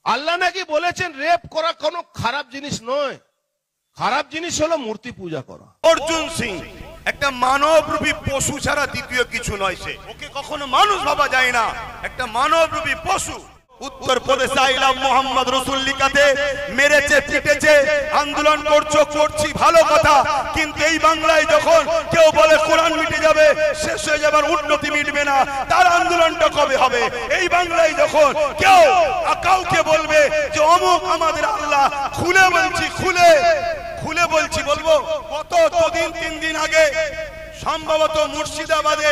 আল্লাহ নাকি বলেছেন রেপ করা কোনো খারাপ জিনিস নয়, খারাপ জিনিস হলো মূর্তি পূজা করা। অর্জুন সিং একটা মানবরূপী পশু ছাড়া দ্বিতীয় কিছু নয়। সে ওকে কখনো মানুষ ভাবা যায় না, একটা মানবরূপী পশু। উত্তর প্রদেশে আইলাম মোহাম্মদ রসুল লিখাতে মেরেছে, পিটেছে, আন্দোলন করছি ভালো কথা, কিন্তু এই বাংলায় যখন কেউ বলে কোরআন মিটে যাবে, শেষ হয়ে যাবার উন্নতি মিটবে না, তার আন্দোলনটা কবে হবে? এই বাংলায় যখন কেউ কাউকে বলবে যে অমুক আমাদের আল্লাহ, খুলে বলছি, খুলে বলছি, বলবো কত দুদিন 3 দিন আগে সম্ভবত মুর্শিদাবাদে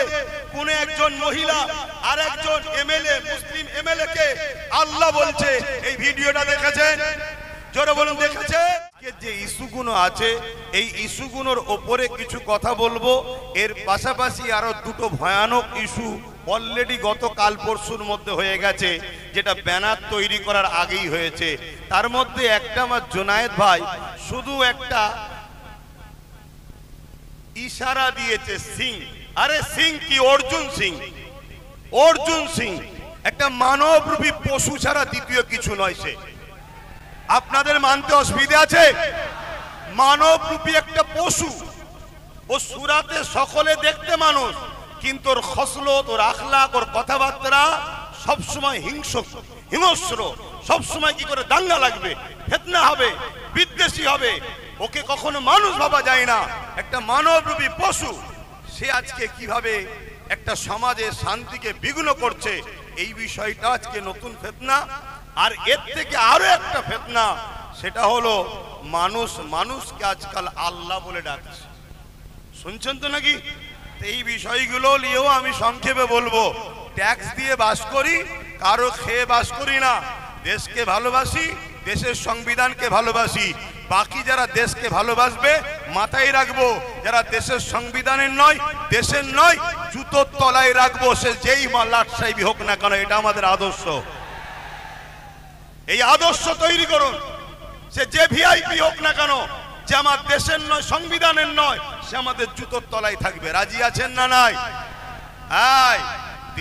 কোন একজন মহিলা আর একজন এমএলএ, মুসলিম এমএলএ কে আল্লাহ বলছে। এই ভিডিওটা দেখেছেন? জোরে বলুন দেখেছে? যে ইস্যুগুলো আছে, এই ইস্যুগুলোর ওপরে কিছু কথা বলবো। এর পাশাপাশি আরো দুটো ভয়ানক ইস্যু অলরেডি গতকাল পরশুর মধ্যে হয়ে গেছে, যেটা ব্যানার তৈরি করার আগেই হয়েছে। তার মধ্যে একটা আমার জোনায়েদ ভাই শুধু একটা ইশারা দিয়েছে, সিং। আরে সিং কি? অর্জুন সিং একটা মানবরূপী পশু ছাড়া দ্বিতীয় কিছু নয়। সে আপনাদের মানতে অসুবিধা আছে? মানবরূপী একটা পশু। ও সুরাতে সকলে দেখতে মানুষ, কিন্তু ওর খসলত, ওর আখলাক, ওর কথাবার্তা সবসময় হিংস্র। সবসময় কি করে দাঙ্গা লাগবে, ফিতনা হবে, বিদ্বেষী হবে। ওকে কখনো মানুষ ভাবা যায় না, একটা মানবরূপী পশু। সে আজকে কিভাবে একটা সমাজের শান্তিকে বিঘ্ন করছে, এই বিষয়টা আজকে নতুন ফিতনা। আর এর থেকে আরো একটা ফিতনা, সেটা হলো মানুষকে আজকাল আল্লাহ বলে ডাকছে। শুনছেন তো নাকি? এই বিষয়গুলো নিয়েও আমি সংক্ষেপে বলবো। ট্যাক্স দিয়ে বাস করি, কারো খেয়ে বাস করি না। দেশকে ভালোবাসি, দেশের সংবিধানকে ভালোবাসি। বাকি যারা দেশকে ভালোবাসবে মাথায় রাখবো, যারা দেশের সংবিধানের নয়, দেশের নয়, জুতোর তলায় রাখবো, সে যেই লাট সাহেবই হোক না কেন। এটা আমাদের আদর্শ। এই আদর্শ তৈরি করুন। সে যে ভিআইপি হোক না কেন, যে আমার দেশের নয়, সংবিধানের নয়, সে আমাদের জুতোর তলায় থাকবে। রাজি আছেন না? নাই? হ্যাঁ,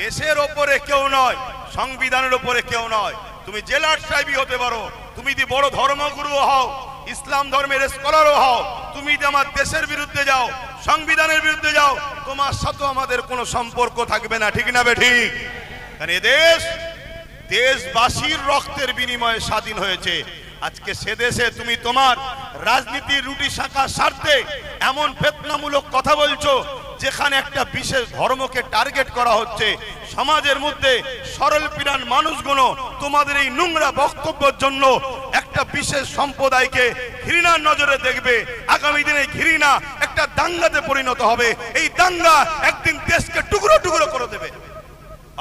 দেশের ওপরে কেউ নয়, সংবিধানের ওপরে কেউ নয়। তুমি জেলার সাহেবই হতে পারো, তুমি যদি বড় ধর্মগুরু হও, ইসলাম ধর্মের স্কলারও হও, তুমি যদি আমার দেশের বিরুদ্ধে যাও, সংবিধানের বিরুদ্ধে যাও, তোমার সাথে আমাদের কোনো সম্পর্ক থাকবে না। ঠিক না বেঠিক? কারণ এ দেশবাসীর রক্তের বিনিময়ে স্বাধীন হয়েছে। আজকে সে দেশে তুমি তোমার রাজনীতির রুটি শাখার স্বার্থে এমন ফিতনামূলক কথা বলছো, যেখানে একটা বিশেষ ধর্মকে টার্গেট করা হচ্ছে। সমাজের মধ্যে সরল পিরান মানুষগুলো তোমাদের এই নোংরা বক্তব্যের জন্য একটা বিশেষ সম্প্রদায়কে ঘৃণার নজরে দেখবে। আগামী দিনে ঘৃণা একটা দাঙ্গাতে পরিণত হবে। এই দাঙ্গা একদিন দেশকে টুকরো টুকরো করে দেবে।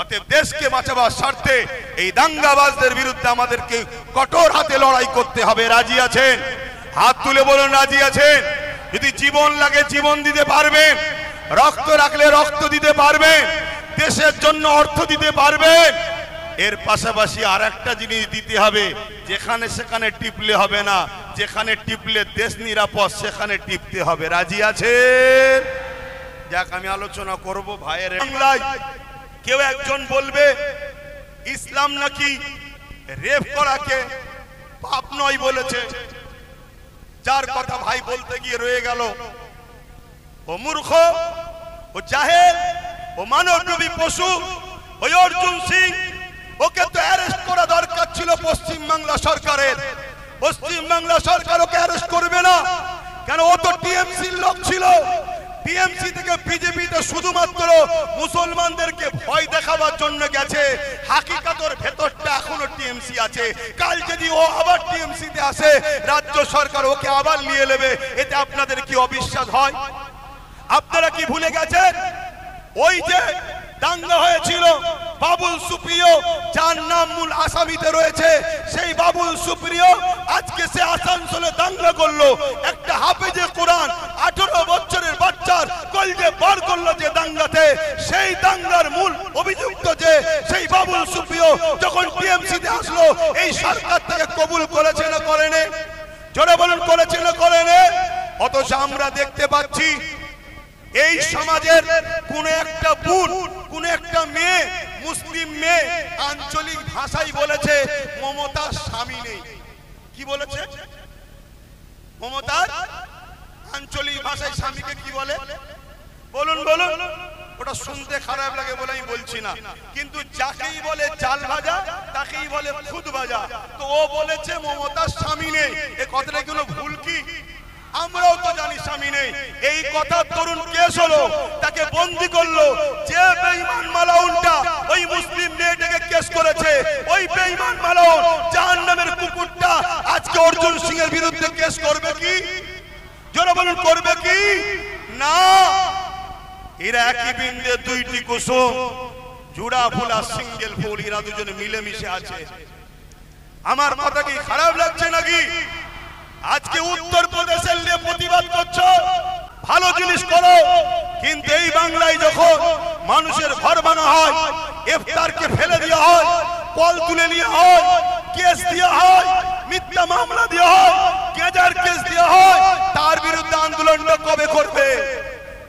অতএব দেশকে বাঁচাবার স্বার্থে এই দাঙ্গাবাজদের বিরুদ্ধে আমাদেরকে কঠোর হাতে লড়াই করতে হবে। রাজি আছেন? হাত তুলে বলুন রাজি আছেন। যদি জীবন লাগে জীবন দিতে পারবেন, রক্ত রাখলে রক্ত দিতে পারবেন, দেশের জন্য অর্থ দিতে পারবেন। এর পাশাপাশি আর একটা জিনিস দিতে হবে, যেখানে সেখানে টিপলে হবে না। যেখানে টিপলে দেশ নিরাপদ, সেখানে টিপতে হবে। রাজি আছেন? যাক, আমি আলোচনা করব ভাইয়ের। বাংলায় কেউ একজন বলবে ইসলাম নাকি রেপ করাকে পাপ নয় বলেছে। যার কথা ভাই বলতে গিয়ে রয়ে গেল, ও মূর্খ, ও জাহেল, ও মানবরূপী পশু, ওই অর্জুন সিং। ওকে তো অ্যারেস্ট করা দরকার ছিল পশ্চিমবাংলা সরকারের। পশ্চিমবাংলা সরকার ওকে অ্যারেস্ট করবে না কেন? ও তো টিএমসির লোক ছিল। টিএমসি থেকে বিজেপিতে শুধুমাত্র মুসলমানদেরকে ভয় দেখাবার জন্য গেছে। হাকিকাতের ভেতরটা এখনো টিএমসি আছে। কাল যদি ও আবার টিএমসিতে আসে, রাজ্য সরকার ওকে আবার নিয়ে নেবে। এতে আপনাদের কি অবিশ্বাস হয়? আপনারা কি ভুলে গেছেন ওই যে দাঙ্গা হয়েছিল বাবুল সুপ্রিয়, যার নাম মূল আসামিতে রয়েছে? সেই বাবুল সুপ্রিয় আজকে সে আসানসোলে দাঙ্গা করলো। একটা হাফেজে কোরআন 18 বছরের বাচ্চার কলজে বার করলো যে দাঙ্গাতে। সেই দাঙ্গার মূল অভিযুক্ত যে সেই বাবুল সুপ্রিয় যখন টিএমসিতে আসলো, এই সরকার থেকে কবুল করেছে না করেনি? জোরে বলুন, করেছে না করেনি? অথচ আমরা দেখতে পাচ্ছি এই সমাজের কোন একটা বোন, কোন একটা মেয়ে মুসলিম মেয়ে আঞ্চলিক ভাষায় বলেছে মমতার স্বামী নেই। কি বলেছে? মমতার আঞ্চলিক ভাষায় স্বামীকে কি বলে? বলুন বলুন। ওটা শুনতে খারাপ লাগে বলে আমি বলছি না, কিন্তু যাকেই বলে চাল ভাজা তাকেই বলে খুদ ভাজা। তো ও বলেছে মমতার স্বামী নেই, এ কথাটা কোনো ভুল কি? আমরাও তো জানি স্বামী নেই। এই কথা তরুণ কেস হলো, তাকে বন্দি করলো। যে বেঈমান মালাউনটা ওই মুসলিম মেয়েটাকে কেস করেছে, ওই বেঈমান মালাউন জাহান্নামের কুকুরটা আজকে অর্জুন সিং এর বিরুদ্ধে কেস করবে কি? জোরে বলুন, করবে কি? না। এরা একই বৃন্দে দুইটি কুসুম, জোড়া ফুল আর সিঙ্গেল ফুল, এরা দুজনে মিলেমিশে আছে। আমার কথা কি খারাপ লাগছে নাকি? আজকে উত্তরপ্রদেশের নিয়ে প্রতিবাদ করছো, ভালো জিনিস করো, কিন্তু এই বাংলায় যখন মানুষের ঘর ভাঙা হয়, ইফতারকে ফেলে দেওয়া হয়, কল তুলে নেওয়া হয়, কেস দেওয়া হয়, মিথ্যা মামলা দেওয়া হয়, গেজার কেস দেওয়া হয়, তার বিরুদ্ধে আন্দোলনটা কবে করবে?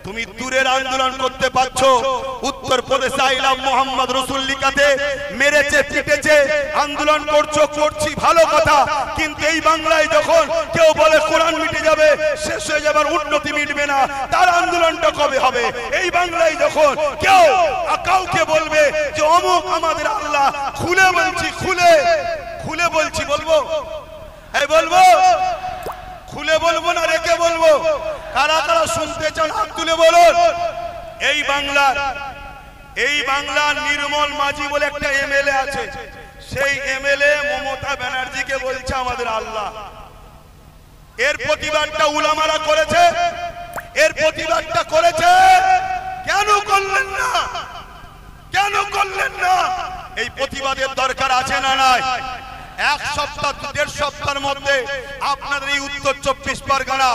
তুমি দূরের আন্দোলন করতে পারছো, উত্তরপ্রদেশে আইলাম মোহাম্মদ রসুল লিখাতে মেরেছে পিটেছে, আন্দোলন করছো, করছি, ভালো কথা, কিন্তু এই বাংলায় যখন কেউ বলে কোরআন মিটে যাবে, শেষ হয়ে যাবার, উন্নতি মিটবে না, তার আন্দোলনটা কবে হবে? এই বাংলায় যখন কেউ কাউকে বলবে যে অমুক আমাদের আল্লাহ, খুলে বলছি, খুলে খুলে বলছি, বলবো? এই বলবো? খুলে বলবো না রেখে বলবো? কারা কারা শুনতে চান হাত তুলে বলুন। এই বাংলার নির্মল মাঝি বলে একটা এমএলএ আছে, সেই এমএলএ মমতা ব্যানার্জিকে বলছে আমাদের আল্লাহ। এর প্রতিবাদটা উলামারা করেছে, এর প্রতিবাদটা করেছে। কেন করলেন না? কেন করলেন না? এই প্রতিবাদের দরকার আছে না নাই? এক সপ্তাহ 1.5 সপ্তাহের মধ্যে আপনাদের এই উত্তর 24 পরগনা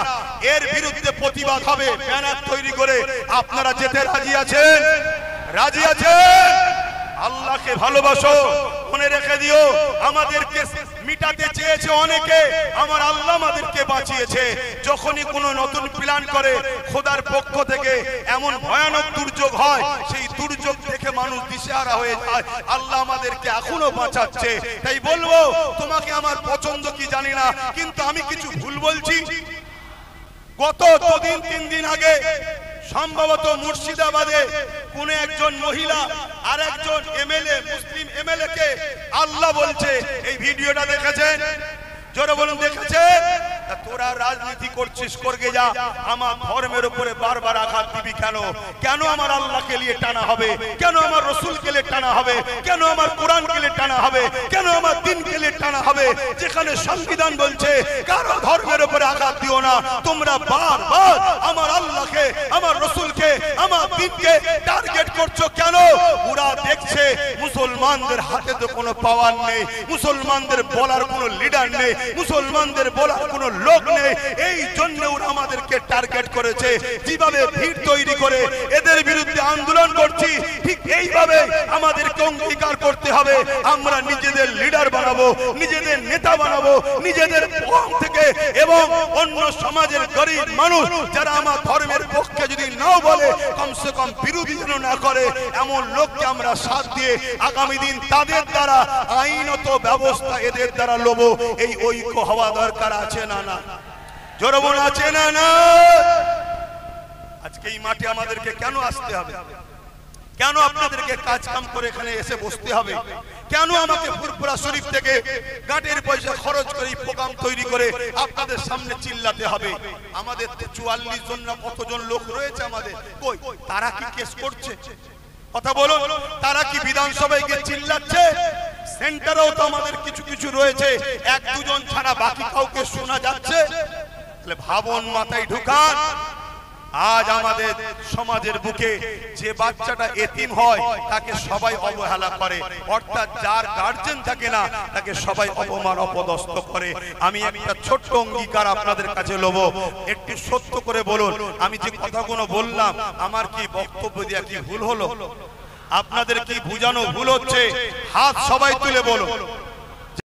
এর বিরুদ্ধে প্রতিবাদ হবে, ব্যানার তৈরি করে। আপনারা যেতে রাজি আছেন? রাজি আছেন? আল্লাহকে ভালোবাসো, মনে রেখে দিও, আমাদেরকে মিটাতে চেয়েছে অনেকে, আমার আল্লাহ আমাদেরকে বাঁচিয়েছে। যখনই কোনো নতুন প্ল্যান করে খোদার পক্ষ থেকে এমন ভয়ানক দুর্যোগ হয়, সেই দুর্যোগ দেখে মানুষ দিশেহারা হয়ে যায়। আল্লাহ আমাদেরকে এখনো বাঁচাচ্ছে। তাই বলবো, তোমাকে আমার পছন্দ কি জানি না, কিন্তু আমি কিছু ভুল বলছি? গত 2-3 দিন আগে সম্ভবত মুর্শিদাবাদে কোন একজন মহিলা আর একজন এমএলএ, মুসলিম এমএলএ কে আল্লাহ বলছে। এই ভিডিওটা দেখেছেন? জোরে বলুন, দেখেছেন? তোরা রাজনীতি করছিস, করগে যা, আমার ধর্মের উপরে বারবার আঘাত দিবি কেন? কেন আমার আল্লাহকে নিয়ে টানা হবে? কেন আমার রসুলকে নিয়ে টানা হবে? কেন আমার কোরআনকে নিয়ে টানা হবে? কেন আমার দ্বীনকে নিয়ে টানা হবে? যেখানে সংবিধান বলছে কারো ধর্মের উপরে আঘাত দিও না, তোমরা বারবার আমার আল্লাহকে, আমার রসুলকে, আমার দ্বীনকে টার্গেট করছো কেন? ওরা দেখছে মুসলমানদের হাতে তো কোনো পাওয়ার নেই, মুসলমানদের বলার কোনো লিডার নেই, মুসলমানদের বলার কোনো লোক নেই, এই জন্য ওরা আমাদেরকে টার্গেট করেছে। যেভাবে ভিড় তৈরি করে এদের বিরুদ্ধে আন্দোলন করছি, ঠিক এইভাবে আমাদেরকে অঙ্গীকার করতে হবে, আমরা নিজেদের লিডার বানাবো, নিজেদের নেতা বানাবো, নিজেদের কম থেকে এবং অন্য সমাজের গরিব মানুষ যারা আমার ধর্মের পক্ষে যদি নাও বলে, কমসে কম বিরোধী যেন না করে, এমন লোককে আমরা সাথ দিয়ে আগামী দিন তাদের দ্বারা আইনত ব্যবস্থা এদের দ্বারা লব। এই ঐক্য হওয়া দরকার আছে না না? জোরে বলুন, আছে না না? আজকে এই মাঠে আমাদেরকে কেন আসতে হবে? কেন আপনাদেরকে কাজ কাম করে এখানে এসে বসতে হবে? কেন আমাকে ফুরফুরা শরীফ থেকে গাটের পয়সা খরচ করে প্রোগ্রাম তৈরি করে আপনাদের সামনে চিল্লাতে হবে? আমাদের 44 জন না কতজন লোক রয়েছে আমাদের, কই তারা কি কেস করছে? কথা বলো, তারা কি বিধানসভায় গিয়ে চিল্লাচ্ছে? সেন্টারেও তো আমাদের কিছু কিছু রয়েছে, 1-2 জন ছাড়া বাকি কাউকে শোনা যাচ্ছে? তাহলে ভাবন মাথায় ঢুকান। আজ আমাদের সমাজের বুকে যে বাচ্চাটা এতিম হয় তাকে সবাই অবহেলা করে, অর্থাৎ যার গার্জেন থাকে না তাকে সবাই অপমান অপদস্থ করে। আমি একটা ছোট্ট অঙ্গীকার আপনাদের কাছে লব, একটু সত্য করে বলুন, আমি যে কথাগুলো বললাম আমার কি বক্তব্য দিয়ে কি ভুল হলো? আপনাদের কি বুঝানো ভুল হচ্ছে? হাত সবাই তুলে বলুন।